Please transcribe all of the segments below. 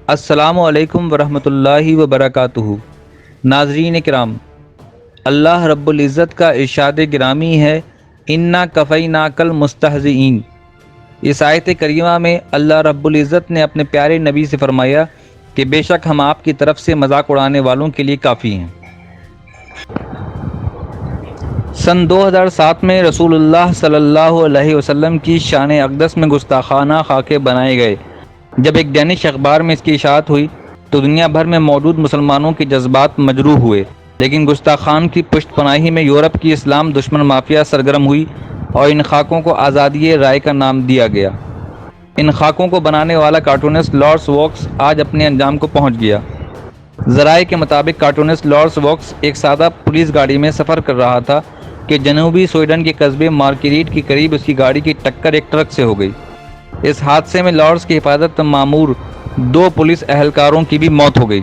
السلام علیکم ورحمۃ اللہ وبرکاتہ۔ ناظرین کرام، اللہ رب العزت کا ارشاد گرامی ہے، انا کفیناک المستہزئین۔ اس آیت کریمہ میں اللہ رب العزت نے اپنے پیارے نبی سے فرمایا کہ بے شک ہم آپ کی طرف سے مذاق اڑانے والوں کے لیے کافی ہیں۔ سن 2007 میں رسول اللہ صلی اللہ علیہ وسلم کی شان اقدس میں گستاخانہ خاکے بنائے گئے۔ جب ایک ڈینش اخبار میں اس کی اشاعت ہوئی تو دنیا بھر میں موجود مسلمانوں کے جذبات مجروح ہوئے، لیکن گستاخان کی پشت پناہی میں یورپ کی اسلام دشمن مافیا سرگرم ہوئی اور ان خاکوں کو آزادی رائے کا نام دیا گیا۔ ان خاکوں کو بنانے والا کارٹونسٹ لارس ووکس آج اپنے انجام کو پہنچ گیا۔ ذرائع کے مطابق کارٹونسٹ لارس ووکس ایک سادہ پولیس گاڑی میں سفر کر رہا تھا کہ جنوبی سویڈن کے قصبے مارکریٹ کے قریب اس کی گاڑی کی ٹکر ایک ٹرک سے ہو گئی۔ اس حادثے میں لارس کی حفاظت مامور 2 پولیس اہلکاروں کی بھی موت ہو گئی،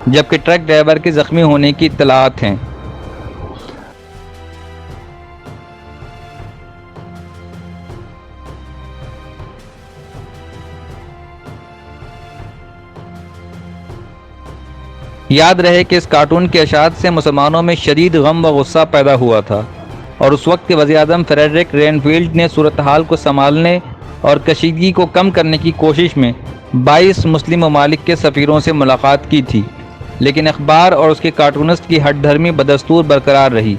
جبکہ ٹرک ڈرائیور کے زخمی ہونے کی اطلاعات ہیں۔ یاد رہے کہ اس کارٹون کی اشاعت سے مسلمانوں میں شدید غم و غصہ پیدا ہوا تھا، اور اس وقت کے وزیر اعظم فریڈرک رینفیلڈ نے صورتحال کو سنبھالنے اور کشیدگی کو کم کرنے کی کوشش میں 22 مسلم ممالک کے سفیروں سے ملاقات کی تھی، لیکن اخبار اور اس کے کارٹونسٹ کی ہٹ دھرمی بدستور برقرار رہی۔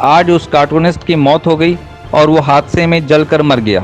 آج اس کارٹونسٹ کی موت ہو گئی اور وہ حادثے میں جل کر مر گیا۔